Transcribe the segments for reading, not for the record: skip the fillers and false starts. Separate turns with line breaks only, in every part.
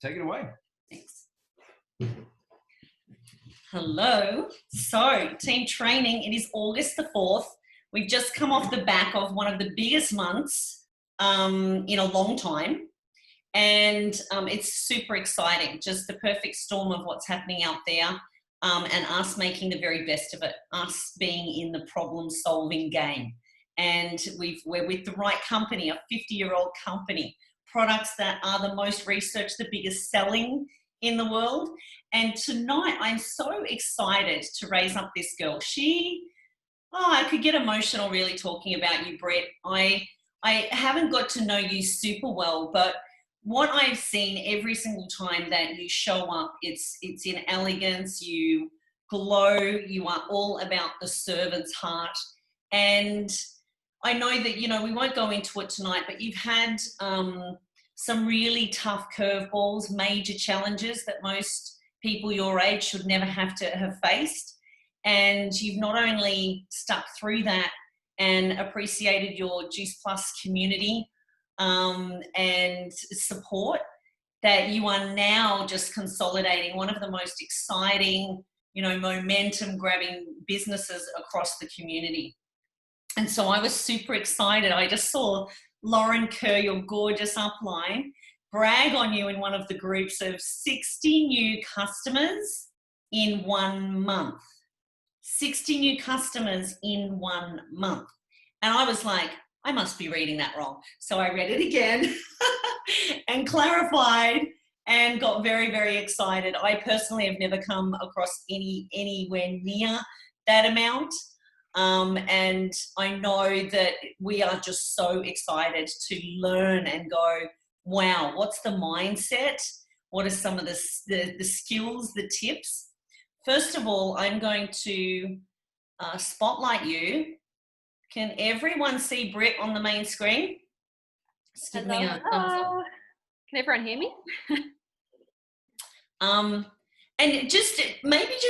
take it away.
Thanks. Hello. So, team training, it is August the 4th. We've just come off the back of one of the biggest months in a long time. And it's super exciting, just the perfect storm of what's happening out there, and us making the very best of it, us being in the problem-solving game. And we're with the right company, a 50-year-old company, products that are the most researched, the biggest selling in the world. And tonight, I'm so excited to raise up this girl. I could get emotional really talking about you, Brit. I haven't got to know you super well, but what I've seen every single time that you show up, it's in elegance, you glow, you are all about the servant's heart. And I know that, we won't go into it tonight, but you've had some really tough curveballs, major challenges that most people your age should never have to have faced. And you've not only stuck through that and appreciated your Juice Plus community and support, that you are now just consolidating one of the most exciting, momentum grabbing businesses across the community. And so I was super excited. I just saw Lauren Kerr, your gorgeous upline, brag on you in one of the groups of 60 new customers in 1 month. 60 new customers in 1 month. And I was like, I must be reading that wrong. So I read it again and clarified and got very, very excited. I personally have never come across anywhere near that amount. And I know that we are just so excited to learn and go, wow, what's the mindset? What are some of the skills, the tips? First of all, I'm going to spotlight you. Can everyone see Brit on the main screen?
Give me a thumbs up. Can everyone hear me?
And just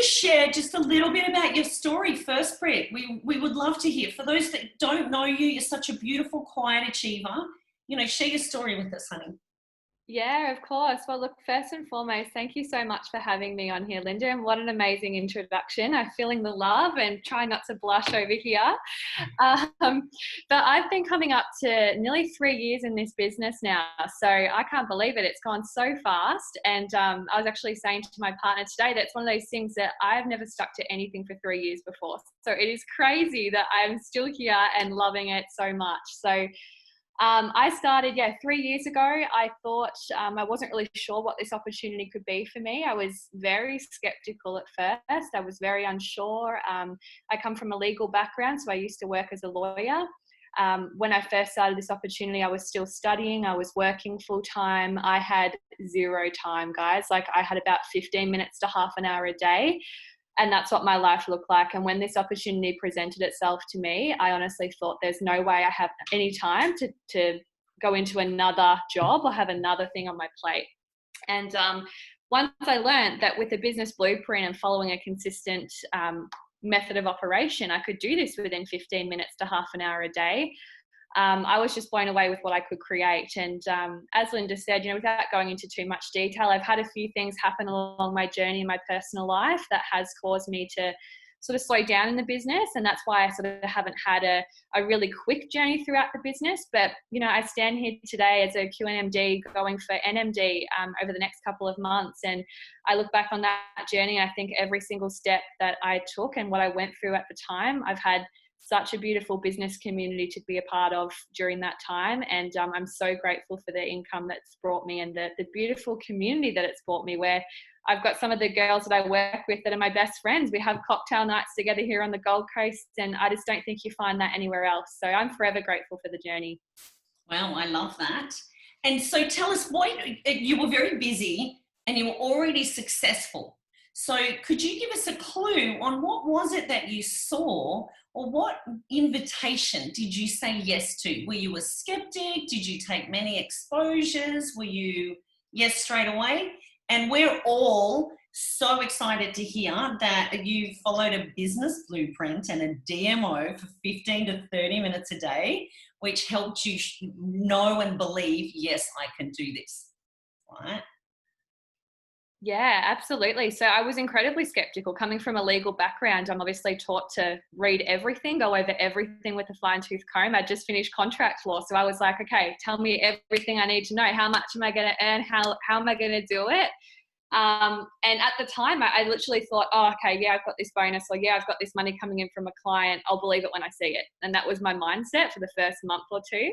share just a little bit about your story first, Brit. We would love to hear. For those that don't know you, you're such a beautiful, quiet achiever. Share your story with us, honey.
Yeah, of course. Well, look, first and foremost, thank you so much for having me on here, Linda. And what an amazing introduction. I'm feeling the love and trying not to blush over here. But I've been coming up to nearly 3 years in this business now. So I can't believe it. It's gone so fast. And I was actually saying to my partner today, that's one of those things that I've never stuck to anything for 3 years before. So it is crazy that I'm still here and loving it so much. So I started, 3 years ago. I thought I wasn't really sure what this opportunity could be for me. I was very skeptical at first. I was very unsure. I come from a legal background, so I used to work as a lawyer. When I first started this opportunity, I was still studying. I was working full time. I had zero time, guys. Like I had about 15 minutes to half an hour a day. And that's what my life looked like. And when this opportunity presented itself to me, I honestly thought there's no way I have any time to go into another job or have another thing on my plate. And once I learned that with a business blueprint and following a consistent method of operation, I could do this within 15 minutes to half an hour a day. I was just blown away with what I could create. And as Linda said, without going into too much detail, I've had a few things happen along my journey in my personal life that has caused me to sort of slow down in the business. And that's why I sort of haven't had a really quick journey throughout the business. But, I stand here today as a QNMD going for NMD over the next couple of months. And I look back on that journey. I think every single step that I took and what I went through at the time, I've had such a beautiful business community to be a part of during that time. And I'm so grateful for the income that's brought me and the beautiful community that it's brought me, where I've got some of the girls that I work with that are my best friends. We have cocktail nights together here on the Gold Coast, and I just don't think you find that anywhere else. So I'm forever grateful for the journey.
Wow, I love that. And so tell us, you were very busy and you were already successful. So could you give us a clue on what was it that you saw, or what invitation did you say yes to? Were you a skeptic? Did you take many exposures? Were you yes straight away? And we're all so excited to hear that you followed a business blueprint and a DMO for 15 to 30 minutes a day, which helped you know and believe, yes, I can do this, right?
Yeah, absolutely. So I was incredibly skeptical. Coming from a legal background, I'm obviously taught to read everything, go over everything with a fine tooth comb. I just finished contract law. So I was like, okay, tell me everything I need to know. How much am I going to earn? How am I going to do it? And at the time, I literally thought, oh, okay, yeah, I've got this bonus, or yeah, I've got this money coming in from a client. I'll believe it when I see it. And that was my mindset for the first month or two.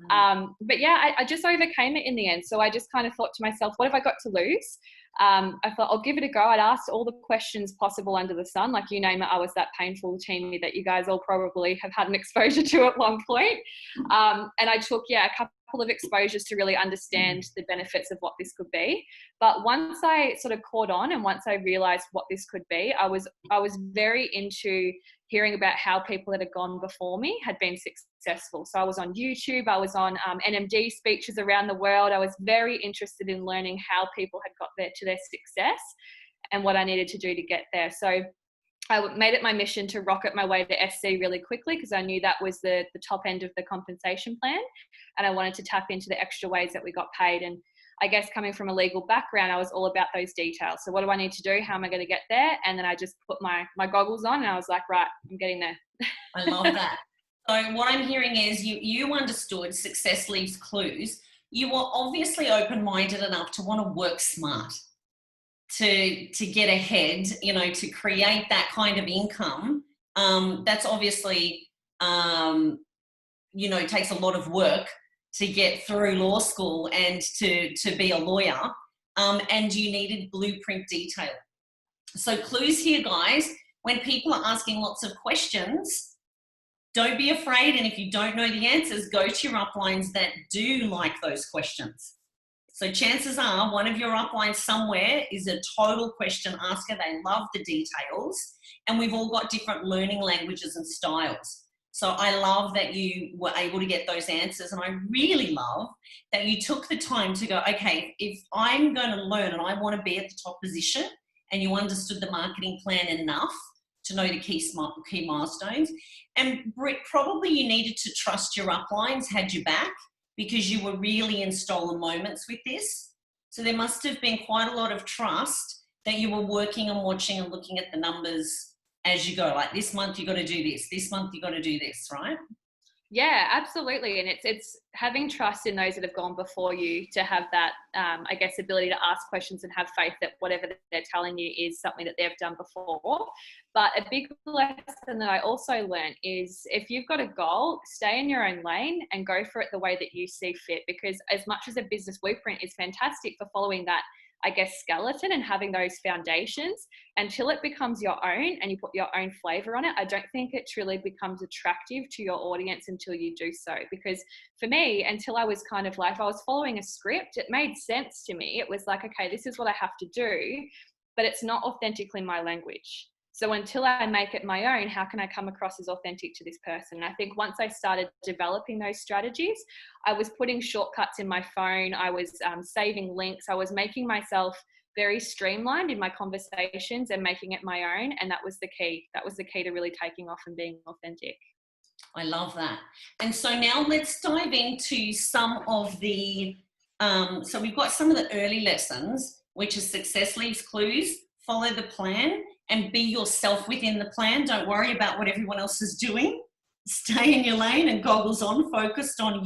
But yeah, I just overcame it in the end. So I just kind of thought to myself, what have I got to lose? I thought I'll give it a go. I'd asked all the questions possible under the sun. Like you name it, I was that painful teeny that you guys all probably have had an exposure to at one point. And I took, yeah, a couple of exposures to really understand the benefits of what this could be. But once I sort of caught on and once I realized what this could be, I was very into hearing about how people that had gone before me had been successful. So I was on YouTube, I was on NMD speeches around the world. I was very interested in learning how people had got there to their success and what I needed to do to get there. So I made it my mission to rocket my way to SC really quickly because I knew that was the top end of the compensation plan. And I wanted to tap into the extra ways that we got paid. And I guess coming from a legal background, I was all about those details. So what do I need to do? How am I going to get there? And then I just put my goggles on and I was like, right, I'm getting there.
I love that. So what I'm hearing is you understood success leaves clues. You were obviously open-minded enough to want to work smart, to get ahead, you know, to create that kind of income. That's obviously, you know, takes a lot of work to get through law school and to be a lawyer. And you needed blueprint detail. So clues here, guys, when people are asking lots of questions, don't be afraid. And if you don't know the answers, go to your uplines that do like those questions. So chances are one of your uplines somewhere is a total question asker. They love the details. And we've all got different learning languages and styles. So I love that you were able to get those answers. And I really love that you took the time to go, okay, if I'm going to learn and I want to be at the top position, and you understood the marketing plan enough to know the key milestones. And Brit, probably you needed to trust your uplines had your back because you were really in stolen moments with this. So there must have been quite a lot of trust that you were working and watching and looking at the numbers as you go. Like this month you got to do this month you got to do this, right?
Yeah, absolutely. And it's having trust in those that have gone before you to have that, I guess, ability to ask questions and have faith that whatever they're telling you is something that they've done before. But a big lesson that I also learned is if you've got a goal, stay in your own lane and go for it the way that you see fit. Because as much as a business blueprint is fantastic for following that, I guess, skeleton and having those foundations, until it becomes your own and you put your own flavor on it, I don't think it truly becomes attractive to your audience until you do so. Because for me, until I was kind of like, if I was following a script, it made sense to me. It was like, okay, this is what I have to do, but it's not authentically my language. So until I make it my own, how can I come across as authentic to this person? And I think once I started developing those strategies, I was putting shortcuts in my phone. I was saving links. I was making myself very streamlined in my conversations and making it my own. And that was the key. That was the key to really taking off and being authentic.
I love that. And so now let's dive into some of the, so we've got some of the early lessons, which is success leaves clues, follow the plan, and be yourself within the plan. Don't worry about what everyone else is doing. Stay in your lane and goggles on, focused on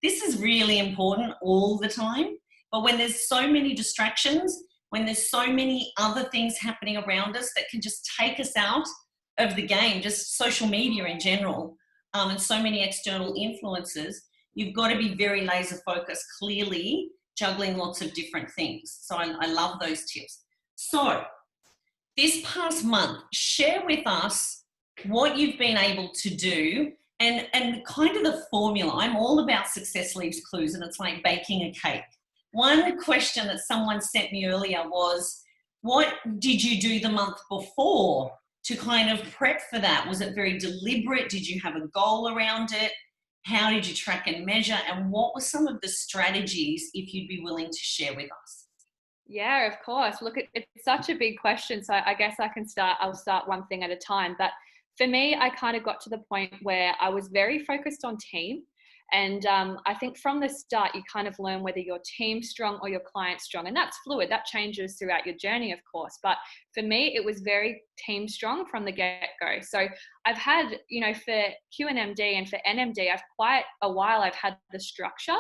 this is really important all the time. But when there's so many distractions, when there's so many other things happening around us that can just take us out of the game, just social media in general, and so many external influences, you've got to be very laser focused, clearly juggling lots of different things. So I love those tips. So this past month, share with us what you've been able to do and kind of the formula. I'm all about success leaves clues, and it's like baking a cake. One question that someone sent me earlier was, what did you do the month before to kind of prep for that? Was it very deliberate? Did you have a goal around it? How did you track and measure? And what were some of the strategies, if you'd be willing to share with us?
Yeah, of course. Look, it's such a big question. So I guess I'll start one thing at a time. But for me, I kind of got to the point where I was very focused on team. And I think from the start, you kind of learn whether your team's strong or your client's strong. And that's fluid. That changes throughout your journey, of course. But for me, it was very team strong from the get-go. So I've had, you know, for QNMD and for NMD, I've quite a while I've had the structure,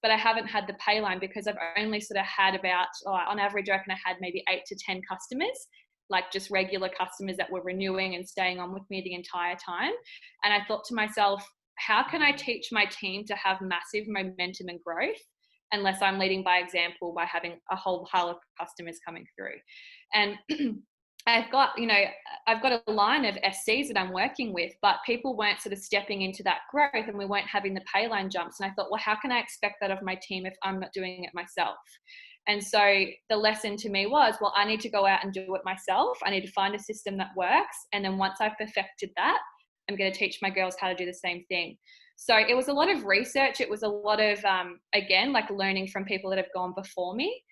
but I haven't had the pay line because I've only sort of had about, on average, I reckon I had maybe 8 to 10 customers, like just regular customers that were renewing and staying on with me the entire time. And I thought to myself, how can I teach my team to have massive momentum and growth unless I'm leading by example by having a whole pile of customers coming through? And I've got a line of SCs that I'm working with, but people weren't sort of stepping into that growth and we weren't having the pay line jumps. And I thought, well, how can I expect that of my team if I'm not doing it myself? And so the lesson to me was, well, I need to go out and do it myself. I need to find a system that works. And then once I've perfected that, I'm going to teach my girls how to do the same thing. So it was a lot of research. It was a lot of, again, like learning from people that have gone before me.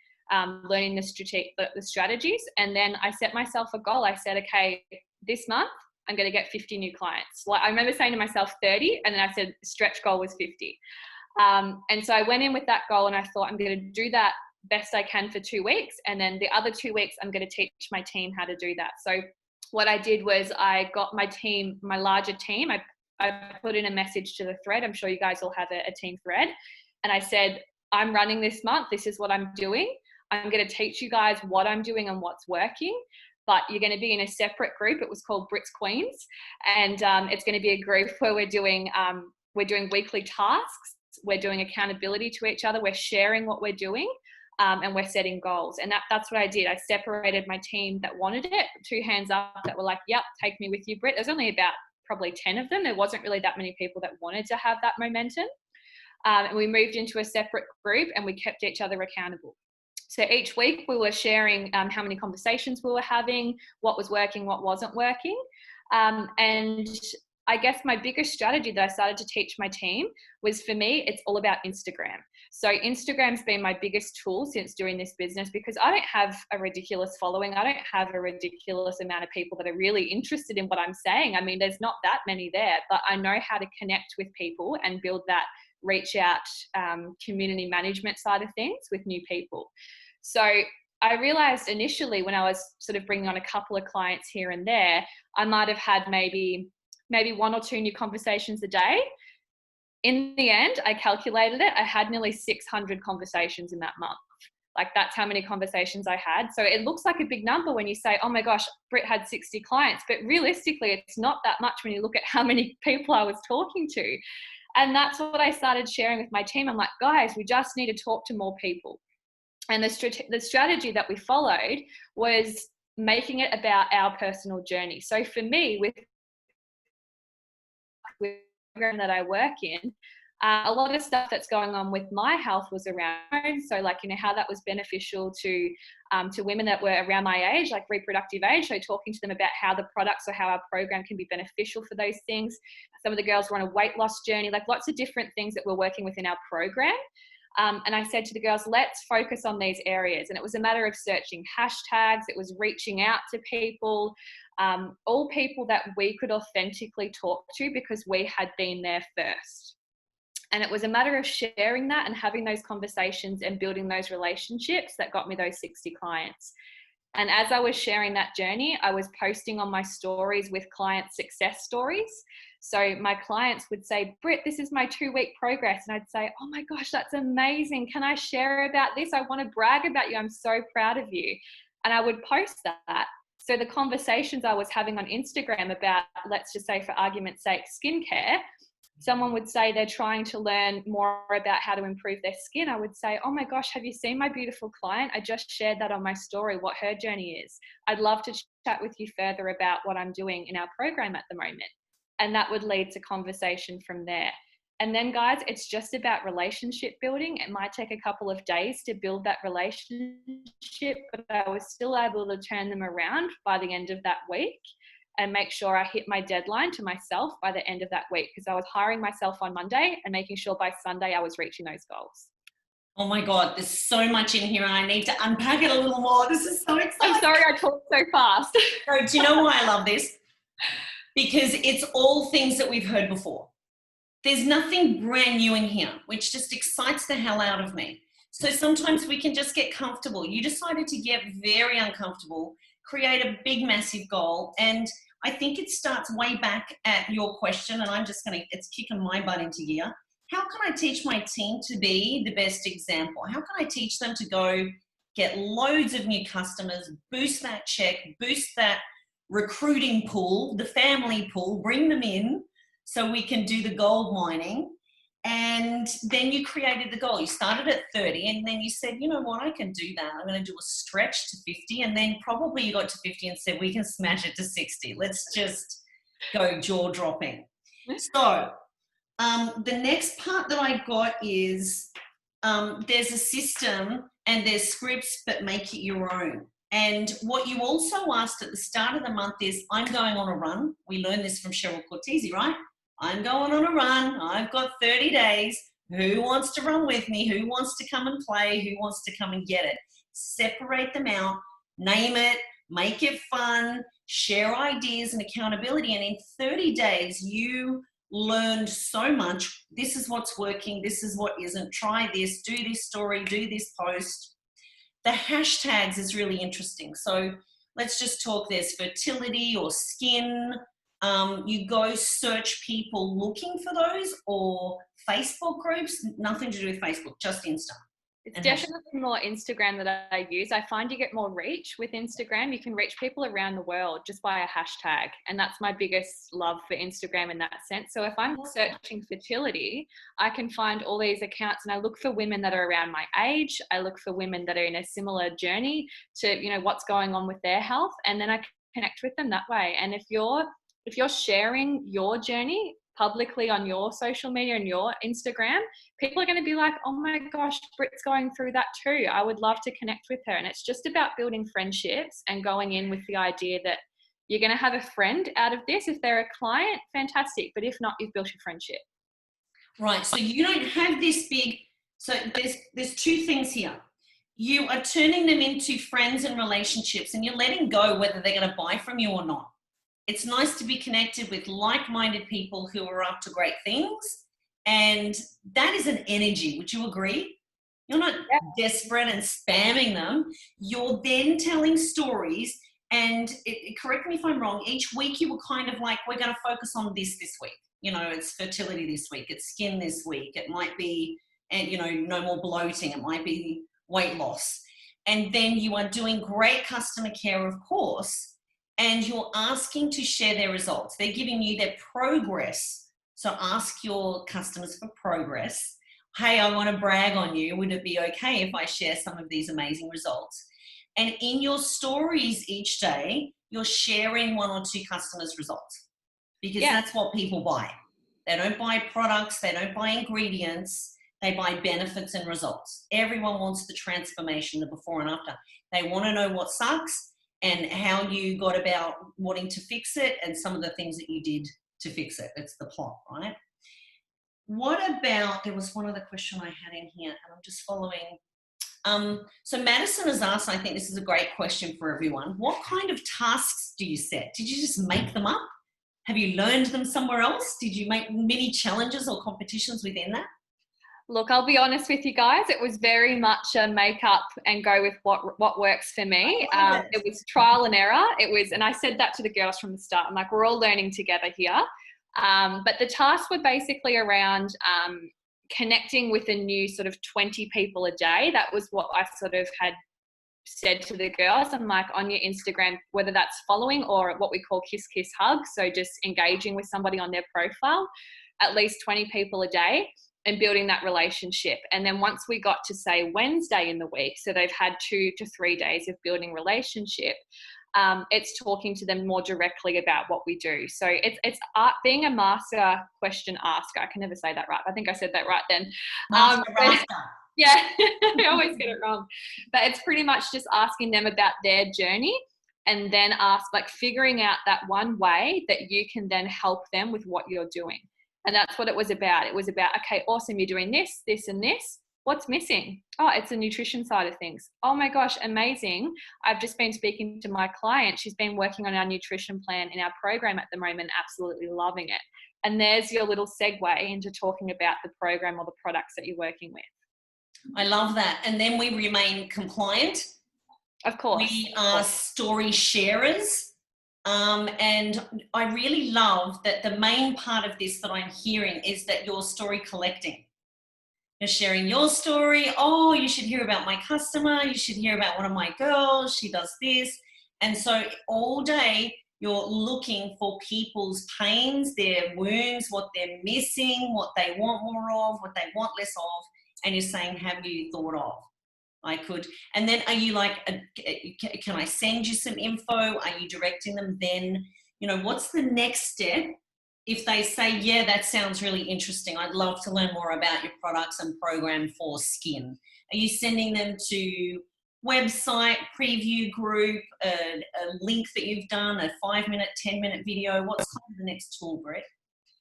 Learning the strategies. And then I set myself a goal. I said, okay, this month I'm going to get 50 new clients. Like I remember saying to myself 30, and then I said stretch goal was 50. And so I went in with that goal and I thought I'm going to do that best I can for 2 weeks. And then the other 2 weeks, I'm going to teach my team how to do that. So what I did was I got my team, my larger team, I put in a message to the thread. I'm sure you guys all have a team thread. And I said, I'm running this month. This is what I'm doing. I'm going to teach you guys what I'm doing and what's working, but you're going to be in a separate group. It was called Brit's Queens. And it's going to be a group where we're doing weekly tasks. We're doing accountability to each other. We're sharing what we're doing. And we're setting goals. And that's what I did. I separated my team that wanted it, 2 hands up that were like, yep, take me with you, Brit. There's only about probably 10 of them. There wasn't really that many people that wanted to have that momentum. And we moved into a separate group and we kept each other accountable. So each week we were sharing how many conversations we were having, what was working, what wasn't working. And I guess my biggest strategy that I started to teach my team was, for me, it's all about Instagram. So Instagram's been my biggest tool since doing this business because I don't have a ridiculous following. I don't have a ridiculous amount of people that are really interested in what I'm saying. I mean, there's not that many there, but I know how to connect with people and build that reach out community management side of things with new people. So I realized initially when I was sort of bringing on a couple of clients here and there, I might have had maybe 1 or 2 new conversations a day. In the end, I calculated it. I had nearly 600 conversations in that month. Like that's how many conversations I had. So it looks like a big number when you say, oh my gosh, Brit had 60 clients. But realistically, it's not that much when you look at how many people I was talking to. And that's what I started sharing with my team. I'm like, guys, we just need to talk to more people. And the strategy that we followed was making it about our personal journey. So for me, with the program that I work in, a lot of stuff that's going on with my health was around, so like, you know, how that was beneficial to women that were around my age, like reproductive age. So talking to them about how the products or how our program can be beneficial for those things. Some of the girls were on a weight loss journey, like lots of different things that we're working with in our program. And I said to the girls, let's focus on these areas. And it was a matter of searching hashtags. It was reaching out to people, all people that we could authentically talk to because we had been there first. And it was a matter of sharing that and having those conversations and building those relationships that got me those 60 clients. And as I was sharing that journey, I was posting on my stories with client success stories. So my clients would say, Brit, this is my 2-week progress. And I'd say, oh my gosh, that's amazing. Can I share about this? I want to brag about you. I'm so proud of you. And I would post that. So the conversations I was having on Instagram about, let's just say for argument's sake, skincare, someone would say they're trying to learn more about how to improve their skin. I would say, oh my gosh, have you seen my beautiful client? I just shared that on my story, what her journey is. I'd love to chat with you further about what I'm doing in our program at the moment. And that would lead to conversation from there. And then guys, it's just about relationship building. It might take a couple of days to build that relationship, but I was still able to turn them around by the end of that week and make sure I hit my deadline to myself by the end of that week, because I was hiring myself on Monday and making sure by Sunday I was reaching those goals.
Oh my God, there's so much in here and I need to unpack it a little more. This is so exciting.
I'm sorry I talked so fast.
So, do you know why I love this? Because it's all things that we've heard before. there's nothing brand new in here, which just excites the hell out of me. So sometimes we can just get comfortable. You decided to get very uncomfortable, create a big, massive goal. And I think it starts way back at your question, and I'm just going to, it's kicking my butt into gear. How can I teach my team to be the best example? How can I teach them to go get loads of new customers, boost that check, boost that recruiting pool, the family pool, bring them in so we can do the gold mining? And then you created the goal. You started at 30 and then you said, you know what, I can do that. I'm going to do a stretch to 50. And then probably you got to 50 and said, we can smash it to 60. Let's just go jaw dropping. So the next part that I got is there's a system and there's scripts, but make it your own. And what you also asked at the start of the month is, I'm going on a run. We learned this from Cheryl Cortese, right? I'm going on a run. I've got 30 days. Who wants to run with me? Who wants to come and play? Who wants to come and get it? Separate them out, name it, make it fun, share ideas and accountability. And in 30 days, you learned so much. This is what's working. This is what isn't. Try this, do this story, do this post. The hashtags is really interesting. So let's just talk, there's fertility or skin. You go search people looking for those, or Facebook groups, nothing to do with Facebook, just Insta.
It's definitely more Instagram that I use. I find you get more reach with Instagram. You can reach people around the world just by a hashtag. And that's my biggest love for Instagram in that sense. So if I'm searching fertility, I can find all these accounts and I look for women that are around my age. I look for women that are in a similar journey to, you know, what's going on with their health. And then I connect with them that way. And if you're sharing your journey publicly on your social media and your Instagram, people are going to be like, oh my gosh, Brit's going through that too. I would love to connect with her. And it's just about building friendships and going in with the idea that you're going to have a friend out of this. If they're a client, fantastic. But if not, you've built a friendship.
Right. So you don't have this big, so there's two things here. You are turning them into friends and relationships, and you're letting go whether they're going to buy from you or not. It's nice to be connected with like-minded people who are up to great things. And that is an energy. Would you agree? You're not desperate and spamming them. You're then telling stories. And correct me if I'm wrong, each week you were kind of like, we're going to focus on this week. You know, it's fertility this week. It's skin this week. It might be, and you know, no more bloating. It might be weight loss. And then you are doing great customer care, of course. And you're asking to share their results. They're giving you their progress. So ask your customers for progress. Hey, I want to brag on you. Would it be okay if I share some of these amazing results? And in your stories each day, you're sharing one or two customers' results, because that's what people buy. They don't buy products. They don't buy ingredients. They buy benefits and results. Everyone wants the transformation, the before and after. They want to know what sucks and how you got about wanting to fix it and some of the things that you did to fix it. It's the plot, right? What about, there was one other question I had in here and I'm just following. So Madison has asked, I think this is a great question for everyone. What kind of tasks do you set? Did you just make them up? Have you learned them somewhere else? Did you make mini challenges or competitions within that?
Look, I'll be honest with you guys. It was very much a make up and go with what works for me. It was trial and error. It was, and I said that to the girls from the start. I'm like, we're all learning together here. But the tasks were basically around connecting with a new sort of 20 people a day. That was what I sort of had said to the girls. I'm like, on your Instagram, whether that's following or what we call kiss, kiss, hug. So just engaging with somebody on their profile, at least 20 people a day, and building that relationship. And then once we got to say Wednesday in the week, so they've had 2 to 3 days of building relationship, it's talking to them more directly about what we do. So it's being a master question asker. I can never say that right. I think I said that right then. Yeah, I always get it wrong. But it's pretty much just asking them about their journey, and then figuring out that one way that you can then help them with what you're doing. And that's what it was about. It was about, okay, awesome, you're doing this, this, and this. What's missing? Oh, it's the nutrition side of things. Oh my gosh, amazing. I've just been speaking to my client. She's been working on our nutrition plan in our program at the moment, absolutely loving it. And there's your little segue into talking about the program or the products that you're working with.
I love that. And then we remain compliant.
Of course.
We are story sharers. And I really love that the main part of this that I'm hearing is that you're story collecting. You're sharing your story. Oh, you should hear about my customer. You should hear about one of my girls. She does this. And so all day you're looking for people's pains, their wounds, what they're missing, what they want more of, what they want less of. And you're saying, have you thought of? I could. And then are you like, can I send you some info? Are you directing them then? You know, what's the next step? If they say, yeah, that sounds really interesting, I'd love to learn more about your products and program for skin. Are you sending them to website, preview group, a link that you've done, a 5-minute, 10-minute video? What's kind of the next tool, Brit?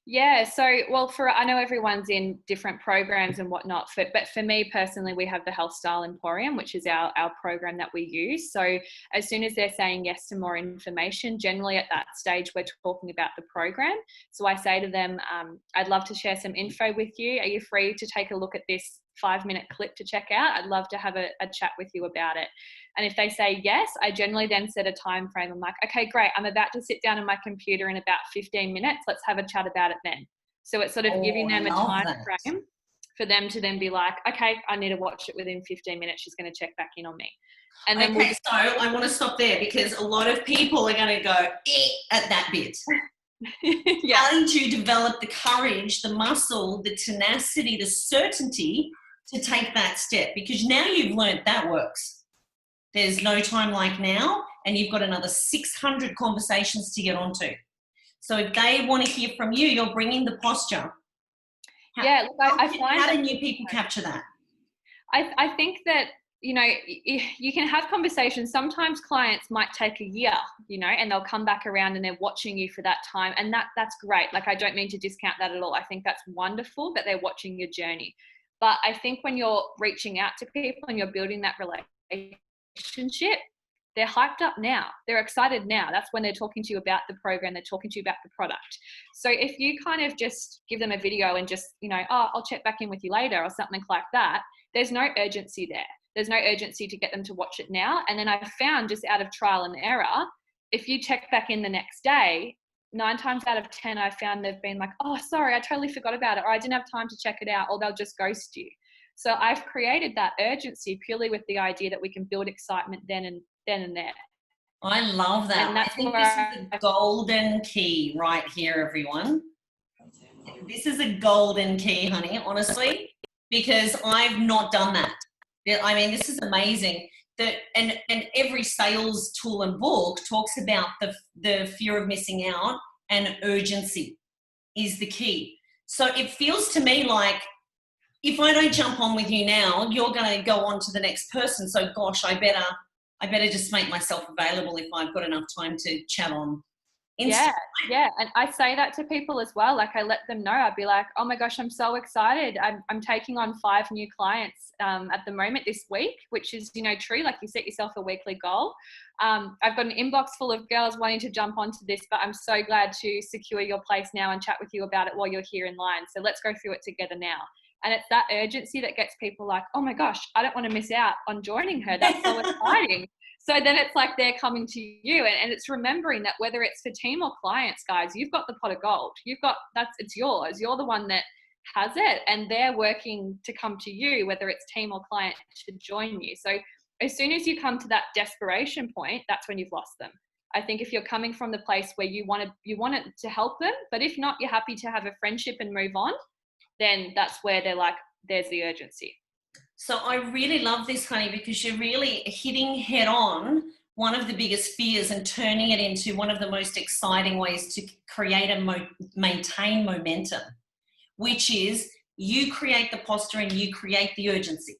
Yeah, so, well, I know everyone's in different programs and whatnot, but for me personally, we have the Health Style Emporium, which is our program that we use. So as soon as they're saying yes to more information, generally at that stage, we're talking about the program. So I say to them, I'd love to share some info with you. Are you free to take a look at this 5-minute clip to check out? I'd love to have a chat with you about it. And if they say yes, I generally then set a time frame. I'm like, okay, great. I'm about to sit down on my computer in about 15 minutes. Let's have a chat about it then. So it's sort of giving them a time frame for them to then be like, okay, I need to watch it within 15 minutes. She's going to check back in on me. And then
okay, so I want to stop there because a lot of people are going to go at that bit.
Yeah.
How did you develop the courage, the muscle, the tenacity, the certainty to take that step? Because now you've learned that works. There's no time like now, and you've got another 600 conversations to get onto. So if they want to hear from you, you're bringing the posture.
Yeah, look, I find
how do new people capture that?
I think that, you know, you can have conversations. Sometimes clients might take a year, you know, and they'll come back around and they're watching you for that time. And that's great. Like, I don't mean to discount that at all. I think that's wonderful that they're watching your journey. But I think when you're reaching out to people and you're building that relationship, they're hyped up now. They're excited now. That's when they're talking to you about the program. They're talking to you about the product. So if you kind of just give them a video and just, you know, oh, I'll check back in with you later or something like that, there's no urgency there. There's no urgency to get them to watch it now. And then I found, just out of trial and error, if you check back in the next day, 9 times out of 10, I found they've been like, oh, sorry, I totally forgot about it, or I didn't have time to check it out, or they'll just ghost you. So I've created that urgency purely with the idea that we can build excitement then and there.
I love that.
And that's
I think this is a golden key right here, everyone. This is a golden key, honey, honestly, because I've not done that. I mean, this is amazing. And every sales tool and book talks about the fear of missing out, and urgency is the key. So it feels to me like, if I don't jump on with you now, you're going to go on to the next person. So gosh, I better just make myself available if I've got enough time to chat on Instagram.
Yeah. And I say that to people as well. Like, I let them know. I'd be like, oh my gosh, I'm so excited. I'm taking on 5 new clients at the moment this week, which is, you know, true. Like, you set yourself a weekly goal. I've got an inbox full of girls wanting to jump onto this, but I'm so glad to secure your place now and chat with you about it while you're here in line. So let's go through it together now. And it's that urgency that gets people like, oh my gosh, I don't want to miss out on joining her. That's so exciting. So then it's like they're coming to you, and it's remembering that whether it's for team or clients, guys, you've got the pot of gold. It's yours. You're the one that has it, and they're working to come to you, whether it's team or client, to join you. So as soon as you come to that desperation point, that's when you've lost them. I think if you're coming from the place where you want it to help them, but if not, you're happy to have a friendship and move on, then that's where they're like, there's the urgency.
So I really love this, honey, because you're really hitting head on one of the biggest fears and turning it into one of the most exciting ways to create and maintain momentum, which is you create the posture and you create the urgency.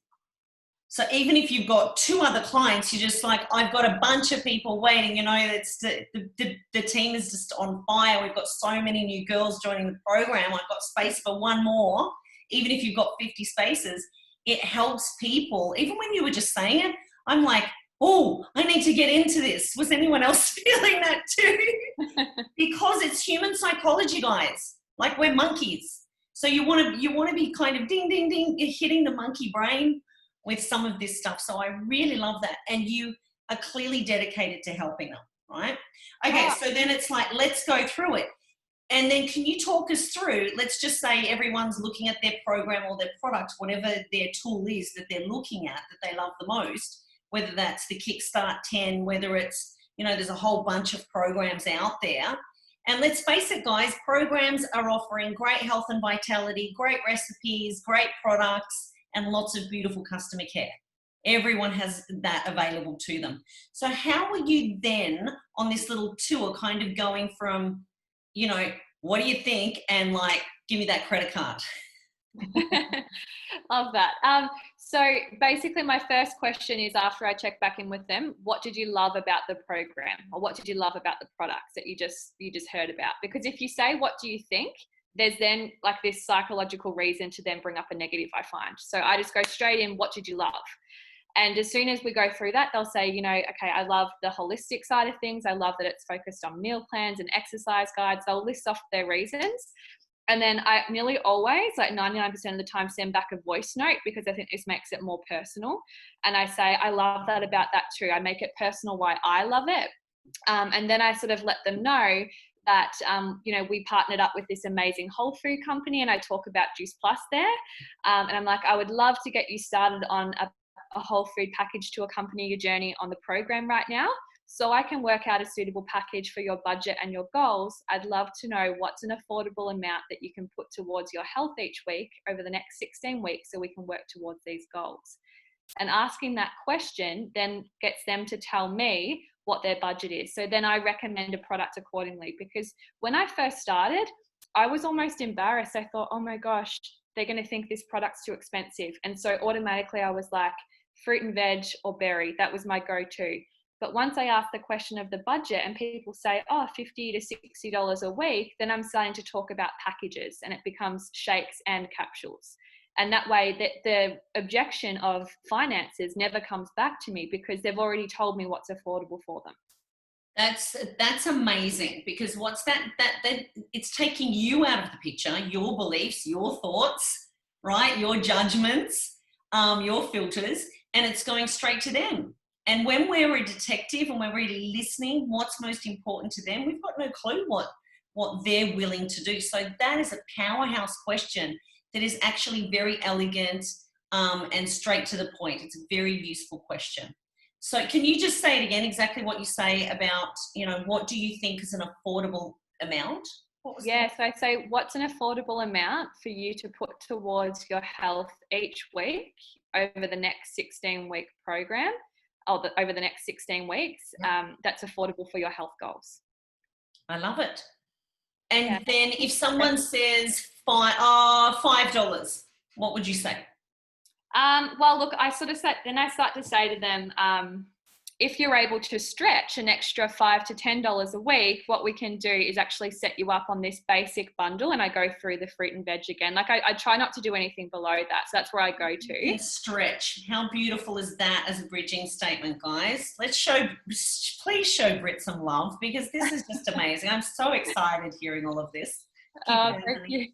So even if you've got 2 other clients, you're just like, I've got a bunch of people waiting, you know, it's the team is just on fire. We've got so many new girls joining the program. I've got space for 1 more. Even if you've got 50 spaces, it helps people. Even when you were just saying it, I'm like, oh, I need to get into this. Was anyone else feeling that too? Because it's human psychology, guys. Like we're monkeys. So you want to be kind of ding, ding, ding, hitting the monkey brain with some of this stuff. So I really love that. And you are clearly dedicated to helping them, right? Okay, so then it's like, let's go through it. And then can you talk us through, let's just say everyone's looking at their program or their product, whatever their tool is that they're looking at that they love the most, whether that's the Kickstart 10, whether it's, you know, there's a whole bunch of programs out there. And let's face it, guys, programs are offering great health and vitality, great recipes, great products, and lots of beautiful customer care. Everyone has that available to them. So how are you then on this little tour kind of going from, you know, what do you think? And like, give me that credit card.
Love that. So basically my first question is, after I check back in with them, what did you love about the program, or what did you love about the products that you just heard about? Because if you say, what do you think, there's then like this psychological reason to then bring up a negative, I find. So I just go straight in, what did you love? And as soon as we go through that, they'll say, you know, okay, I love the holistic side of things. I love that it's focused on meal plans and exercise guides. They'll list off their reasons. And then I nearly always, like 99% of the time, send back a voice note, because I think this makes it more personal. And I say, I love that about that too. I make it personal why I love it. And then I sort of let them know that, you know, we partnered up with this amazing whole food company, and I talk about Juice Plus there. And I'm like, I would love to get you started on a whole food package to accompany your journey on the program right now, so I can work out a suitable package for your budget and your goals. I'd love to know what's an affordable amount that you can put towards your health each week over the next 16 weeks so we can work towards these goals. And asking that question then gets them to tell me what their budget is. So then I recommend a product accordingly, because when I first started, I was almost embarrassed. I thought, oh my gosh, they're going to think this product's too expensive. And so automatically I was like, fruit and veg or berry. That was my go-to. But once I ask the question of the budget and people say, oh, $50 to $60 a week, then I'm starting to talk about packages, and it becomes shakes and capsules. And that way that the objection of finances never comes back to me, because they've already told me what's affordable for them.
That's amazing, because what's that it's taking you out of the picture, your beliefs, your thoughts, right? Your judgments, your filters, and it's going straight to them. And when we're a detective and we're really listening, what's most important to them, we've got no clue what they're willing to do. So that is a powerhouse question that is actually very elegant and straight to the point. It's a very useful question. So can you just say it again, exactly what you say about, you know, what do you think is an affordable amount?
Yes, I say, what's an affordable amount for you to put towards your health each week over the next 16-week program, or over the next 16 weeks, that's affordable for your health goals.
I love it. And then if someone says $5, what would you say?
Well, look, I start to say to them, if you're able to stretch an extra $5 to $10 a week, what we can do is actually set you up on this basic bundle. And I go through the fruit and veg again. Like I try not to do anything below that. So that's where I go to. Stretch.
How beautiful is that as a bridging statement, guys? Please show Brit some love, because this is just amazing. I'm so excited hearing all of this.
Thank you.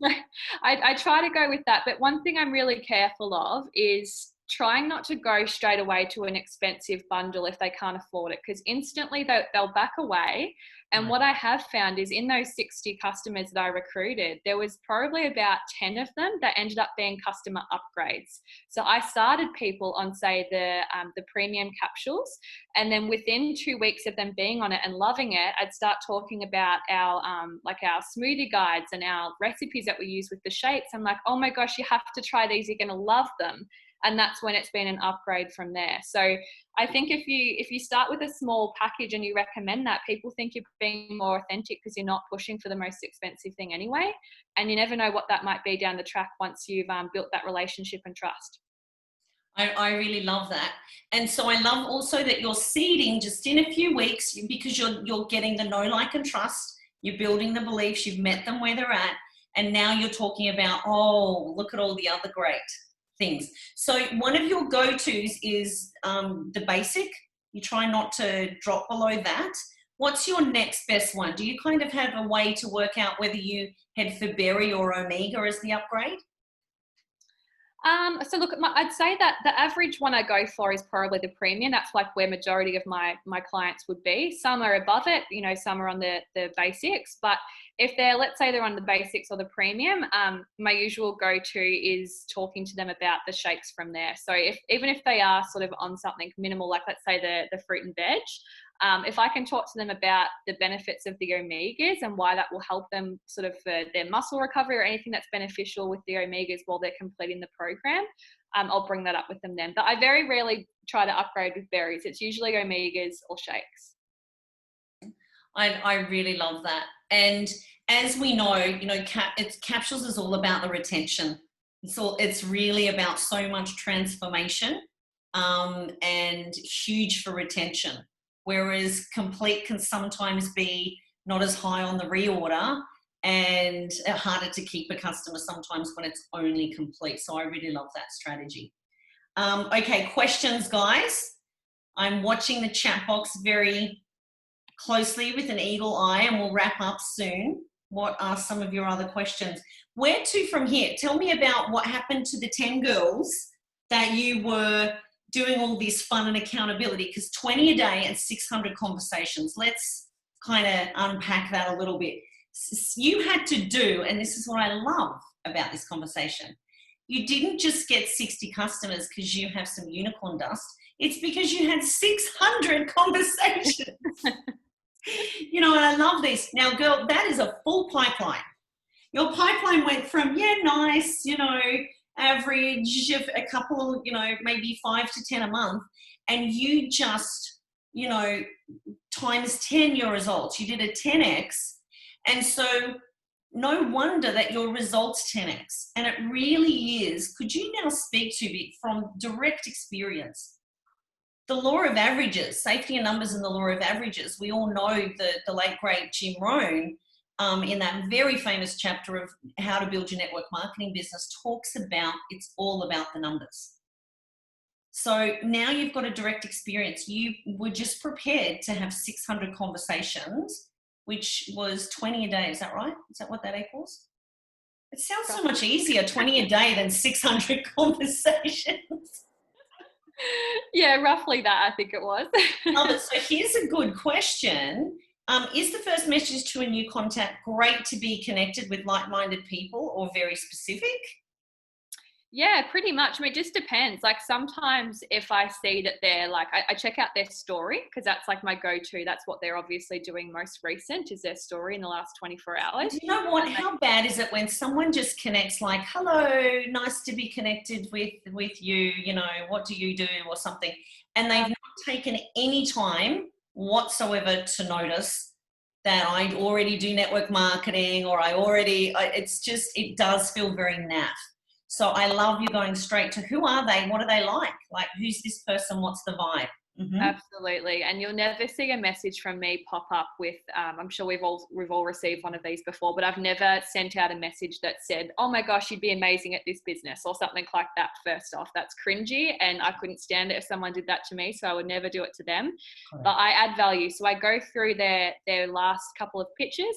I try to go with that. But one thing I'm really careful of is trying not to go straight away to an expensive bundle if they can't afford it, because instantly they'll back away. And what I have found is in those 60 customers that I recruited, there was probably about 10 of them that ended up being customer upgrades. So I started people on, say, the premium capsules, and then within 2 weeks of them being on it and loving it, I'd start talking about our our smoothie guides and our recipes that we use with the shakes. I'm like, oh my gosh, you have to try these. You're going to love them. And that's when it's been an upgrade from there. So I think if you start with a small package and you recommend that, people think you're being more authentic because you're not pushing for the most expensive thing anyway. And you never know what that might be down the track once you've built that relationship and trust.
I really love that. And so I love also that you're seeding just in a few weeks, because you're getting the know, like, and trust. You're building the beliefs. You've met them where they're at. And now you're talking about, oh, look at all the other great things. So one of your go-tos is the basic. You try not to drop below that. What's your next best one? Do you kind of have a way to work out whether you head for Berry or Omega as the upgrade?
So look, I'd say that the average one I go for is probably the premium. That's like where majority of my clients would be. Some are above it, you know, some are on the basics. But if they're, let's say they're on the basics or the premium, my usual go-to is talking to them about the shakes from there. So even if they are sort of on something minimal, like let's say the fruit and veg, if I can talk to them about the benefits of the omegas and why that will help them sort of for their muscle recovery or anything that's beneficial with the omegas while they're completing the program, I'll bring that up with them then. But I very rarely try to upgrade with berries. It's usually omegas or shakes.
I really love that. And as we know, you know, capsules is all about the retention. It's really about so much transformation, and huge for retention. Whereas complete can sometimes be not as high on the reorder and harder to keep a customer sometimes when it's only complete. So I really love that strategy. Okay, questions, guys. I'm watching the chat box very closely with an eagle eye, and we'll wrap up soon. What are some of your other questions? Where to from here? Tell me about what happened to the 10 girls that you were doing all this fun and accountability, because 20 a day and 600 conversations. Let's kind of unpack that a little bit. You had to do, and this is what I love about this conversation, you didn't just get 60 customers because you have some unicorn dust. It's because you had 600 conversations. You know, and I love this. Now, girl, that is a full pipeline. Your pipeline went from, yeah, nice, you know, average of a couple, you know, maybe 5 to 10 a month. And you just, you know, times 10 your results. You did a 10x. And so no wonder that your results 10x. And it really is. Could you now speak to me from direct experience? The law of averages, safety and numbers and the law of averages. We all know the late, great Jim Rohn, in that very famous chapter of How to Build Your Network Marketing Business, talks about it's all about the numbers. So now you've got a direct experience. You were just prepared to have 600 conversations, which was 20 a day. Is that right? Is that what that equals? It sounds so much easier, 20 a day than 600 conversations.
Yeah, roughly that, I think it was.
So here's a good question. Is the first message to a new contact great to be connected with like-minded people or very specific?
Yeah, pretty much. I mean, it just depends. Like sometimes if I see that they're like, I check out their story because that's like my go-to. That's what they're obviously doing most recent is their story in the last 24 hours.
Do you know what? How bad is it when someone just connects like, hello, nice to be connected with you, you know, what do you do or something, and they've not taken any time whatsoever to notice that I already do network marketing or it's just, it does feel very naff. So I love you going straight to who are they? What are they like? Like, who's this person? What's the vibe? Mm-hmm.
Absolutely. And you'll never see a message from me pop up with, I'm sure we've all received one of these before, but I've never sent out a message that said, oh my gosh, you'd be amazing at this business or something like that. First off, that's cringy and I couldn't stand it if someone did that to me. So I would never do it to them. Correct. But I add value. So I go through their last couple of pictures.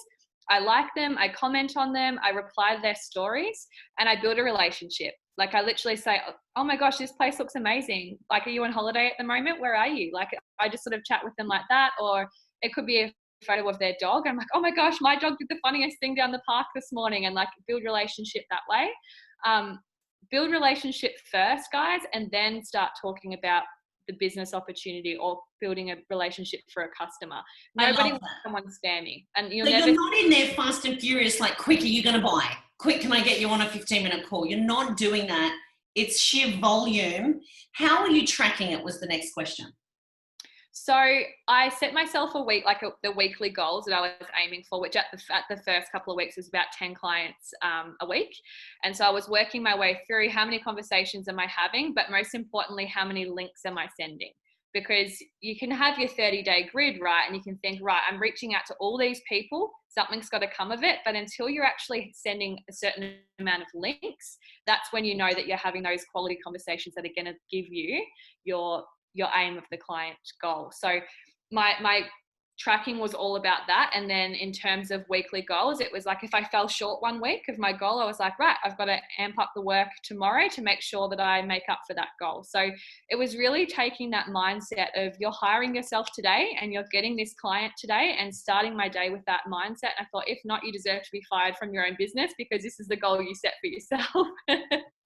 I like them, I comment on them, I reply to their stories, and I build a relationship. Like I literally say, oh my gosh, this place looks amazing. Like, are you on holiday at the moment? Where are you? Like, I just sort of chat with them like that. Or it could be a photo of their dog. I'm like, oh my gosh, my dog did the funniest thing down the park this morning, and like build relationship that way. Build relationship first, guys, and then start talking about the business opportunity or building a relationship for a customer. Nobody wants someone spamming. And you're
not in there fast and furious, like, quick, are you going to buy? Quick, can I get you on a 15-minute call? You're not doing that. It's sheer volume. How are you tracking it was the next question.
So I set myself a week, like the weekly goals that I was aiming for, which at the first couple of weeks was about 10 clients a week. And so I was working my way through how many conversations am I having, but most importantly, how many links am I sending? Because you can have your 30-day grid, right? And you can think, right, I'm reaching out to all these people, something's got to come of it. But until you're actually sending a certain amount of links, that's when you know that you're having those quality conversations that are going to give you your aim of the client goal. So my tracking was all about that. And then in terms of weekly goals, it was like if I fell short one week of my goal, I was like, right, I've got to amp up the work tomorrow to make sure that I make up for that goal. So it was really taking that mindset of you're hiring yourself today and you're getting this client today, and starting my day with that mindset. I thought, if not, you deserve to be fired from your own business, because this is the goal you set for yourself.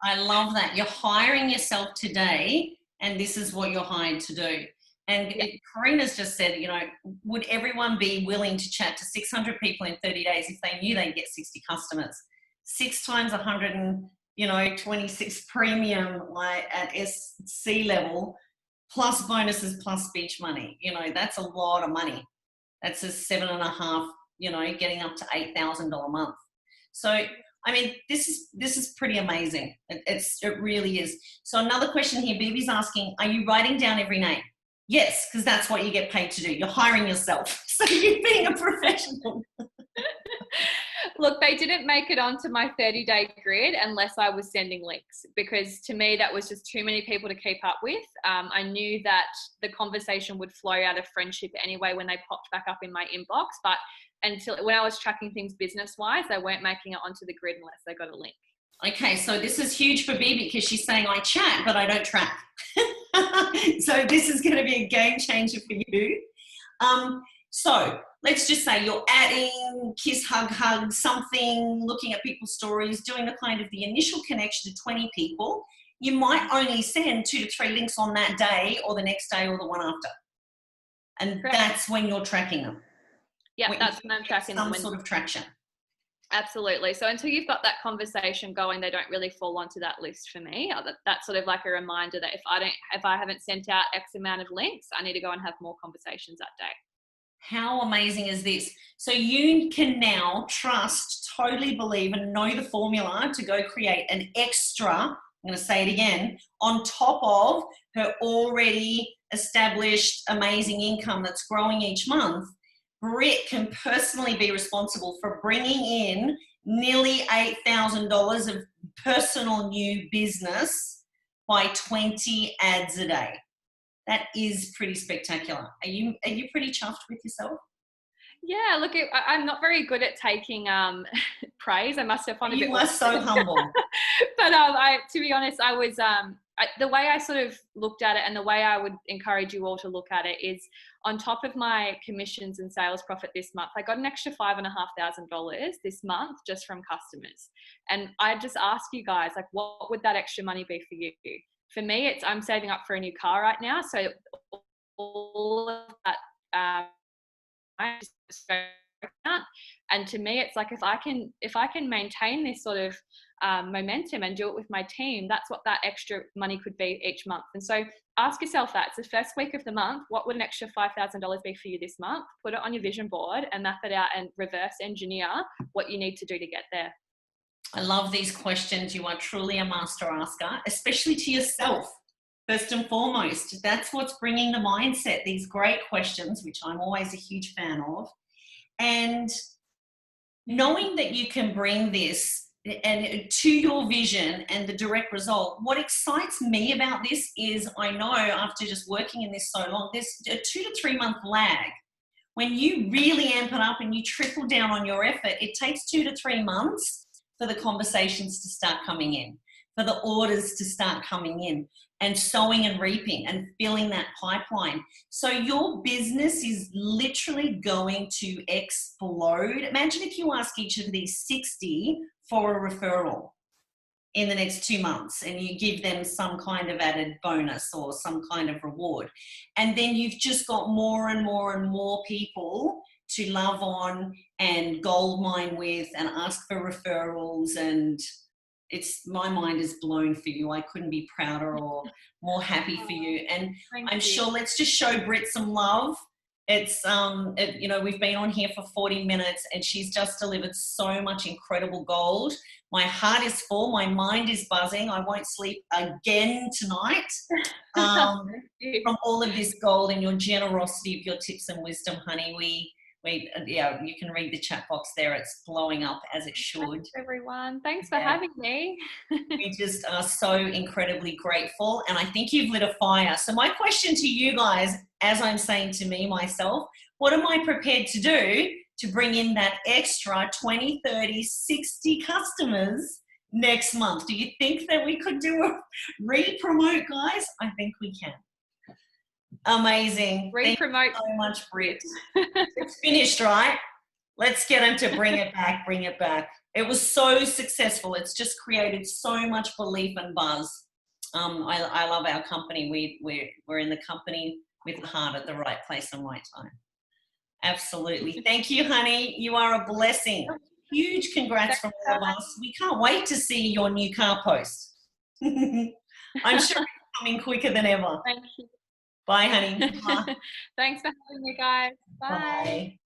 I love that. You're hiring yourself today, and this is what you're hired to do. And Karina's just said, you know, would everyone be willing to chat to 600 people in 30 days if they knew they'd get 60 customers? 6 times 126 premium, like at SC level, plus bonuses, plus speech money. You know, that's a lot of money. That's a 7.5, you know, getting up to $8,000 a month. So, I mean, this is pretty amazing. It really is. So another question here, Bibi's asking, are you writing down every name? Yes, because that's what you get paid to do. You're hiring yourself. So you're being a professional.
Look, they didn't make it onto my 30-day grid unless I was sending links, because to me that was just too many people to keep up with. I knew that the conversation would flow out of friendship anyway when they popped back up in my inbox, but until when I was tracking things business-wise, they weren't making it onto the grid unless they got a link.
Okay, so this is huge for Bibi, because she's saying I chat, but I don't track. So this is going to be a game changer for you. So let's just say you're adding kiss, hug, something, looking at people's stories, doing the kind of the initial connection to 20 people. You might only send 2 to 3 links on that day or the next day or the one after. And
Correct.
That's when you're tracking them.
Yeah, that's when I'm tracking them.
Some sort of traction.
Absolutely. So until you've got that conversation going, they don't really fall onto that list for me. That's sort of like a reminder that if I haven't sent out X amount of links, I need to go and have more conversations that day.
How amazing is this? So you can now trust, totally believe, and know the formula to go create an extra, I'm going to say it again, on top of her already established amazing income that's growing each month. Brit can personally be responsible for bringing in nearly $8,000 of personal new business by 20 ads a day. That is pretty spectacular. Are you pretty chuffed with yourself?
Yeah, look, I'm not very good at taking praise. I must have found a bit.
You are so humble.
But to be honest, I was the way I sort of looked at it, and the way I would encourage you all to look at it, is on top of my commissions and sales profit this month, I got an extra $5,500 this month just from customers. And I just ask you guys, like, what would that extra money be for you? For me, I'm saving up for a new car right now, so all of that. And to me, it's like if I can maintain this sort of momentum and do it with my team, that's what that extra money could be each month. And so ask yourself that. It's the first week of the month. What would an extra $5,000 be for you this month? Put it on your vision board and map it out and reverse engineer what you need to do to get there.
I love these questions. You are truly a master asker, especially to yourself. First and foremost, that's what's bringing the mindset, these great questions, which I'm always a huge fan of. And knowing that you can bring this and to your vision and the direct result, what excites me about this is I know after just working in this so long, there's a 2 to 3 month lag. When you really amp it up and you triple down on your effort, it takes 2 to 3 months for the conversations to start coming in, for the orders to start coming in, and sowing and reaping and filling that pipeline. So your business is literally going to explode. Imagine if you ask each of these 60 for a referral in the next 2 months and you give them some kind of added bonus or some kind of reward. And then you've just got more and more and more people to love on and gold mine with and ask for referrals, and my mind is blown for you. I couldn't be prouder or more happy for you. And I'm sure, let's just show Brit some love. It's we've been on here for 40 minutes and she's just delivered so much incredible gold. My heart is full, my mind is buzzing. I won't sleep again tonight from all of this gold and your generosity of your tips and wisdom, honey. You can read the chat box there. It's blowing up as it should.
Thanks, everyone. Thanks for having me.
We just are so incredibly grateful, and I think you've lit a fire. So my question to you guys as I'm saying to me, myself, what am I prepared to do to bring in that extra 20, 30, 60 customers next month? Do you think that we could do a re-promote, guys? I think we can. Amazing.
Re-promote.
Thank you so much, Brit. It's finished, right? Let's get them to bring it back, bring it back. It was so successful. It's just created so much belief and buzz. I love our company. We're in the company with the heart at the right place and right time. Absolutely. Thank you, honey. You are a blessing. Huge congrats from all of us. We can't wait to see your new car post. I'm sure it's coming quicker than ever.
Thank you.
Bye, honey.
Thanks for having me, guys. Bye.
Bye.